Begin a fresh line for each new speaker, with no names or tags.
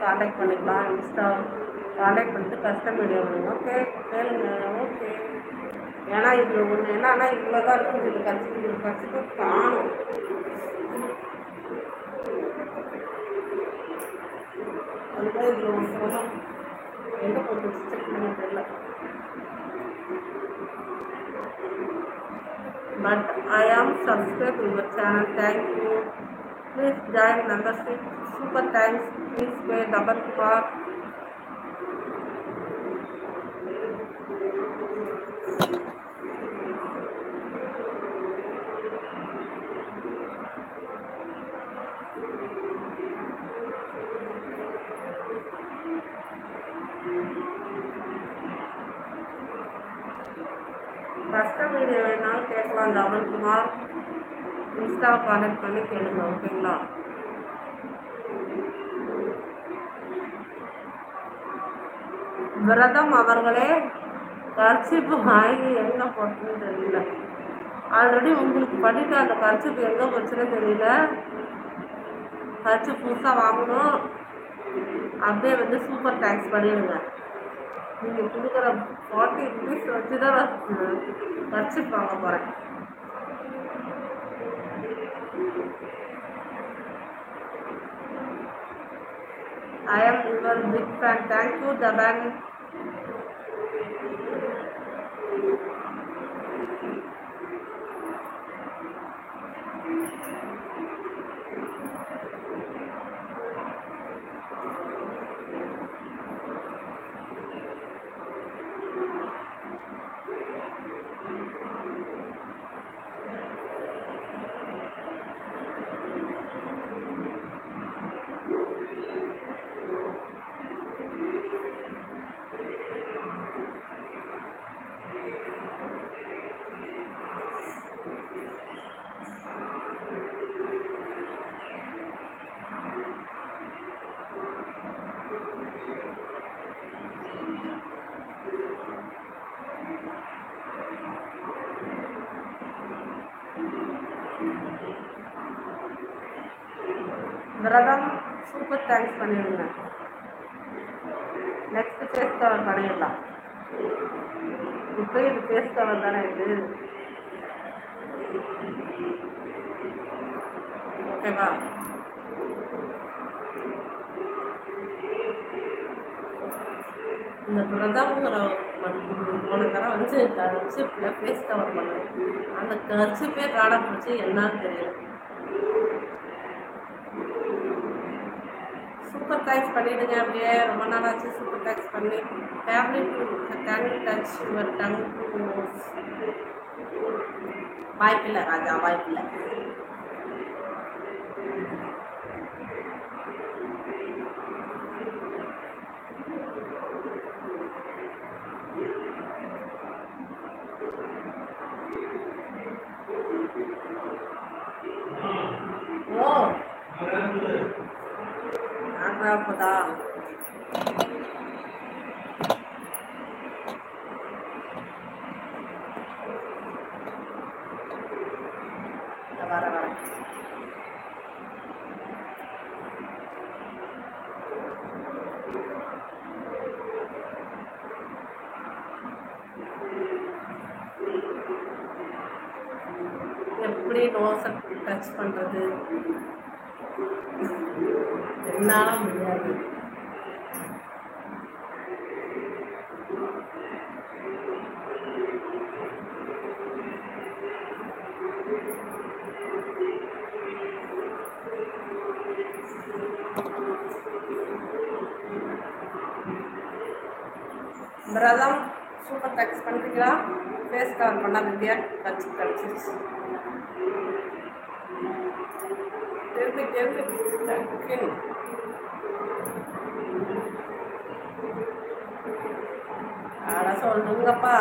Contact பண்ணிக்கலாம். Insta contact பண்ணிட்டு custom video பண்ணுங்க. ஓகே, கேளுங்க. ஓகே, ஏன்னா இது ஒன்று என்னன்னா இவ்வளோ தான் இருக்குது. இது கற்றுக்கு காணும். அதுதான் இதில் ஒரு சொல்லலாம். எங்கே போட்டு செக் பண்ண தெரியல. But I am subscribed to your channel. Thank you. Please join membership. Super thanks. Please pay double for. Custom video வேணாலும் கேட்கலாம். தவன்குமார் இன்ஸ்டா கான்டெக்ட் பண்ணி கேளுங்க. ஓகேங்களா? விரதம் அவர்களே, கர்ச்சிப்பு வாங்கி எங்கே போட்டுன்னு தெரியல. ஆல்ரெடி உங்களுக்கு பண்ணிட்டு அந்த கர்ச்சிப்பு எங்கே போச்சுன்னு தெரியல. கர்ச்சிப் புதுசாக வாங்கணும். அப்படியே வந்து சூப்பர் தேங்க்ஸ் பண்ணிடுங்க. நீங்கள் கொடுக்குற 40 rupees வச்சு தான் நான் கர்ச்சிப் வாங்க போகிறேன். I am your big fan. Thank you, Jaban. விரதம் சூப்பர் தேங்க்ஸ் பண்ணிடுங்க. நெக்ஸ்ட் ஃபேஸ் கவர் பண்ணிடலாம். இப்போ இது ஃபேஸ் கவர் தானே இது. ஓகேவா? இந்த விரதம்ங்கிற போன தரம் வந்து கர்ச்சிப்பில் ஃபேஸ் கவர் பண்ணுவேன். அந்த கர்ச்சிப்பே காண பிடிச்சி என்னன்னு தெரியல. சூப்பர் தேங்க்ஸ் பண்ணிடுங்க. அப்படியே ரொம்ப நாளாச்சு சூப்பர் தேங்க்ஸ் பண்ணி. Family to tongue touch your tongue to வாய்ப்பில்லை ராஜா, வாய்ப்பில்லை. ஓ நான்ப்பதா வர எப்படி நோஸை டச் பண்ணுறது என்னால முடியாது. விரதம் சூப்பர் தேங்க்ஸ் பண்ணுறீங்களா? ஃபேஸ் கவர் பண்ணால் இந்தியா கிடச்சிருச்சு. அட சொல்லுங்கப்பா.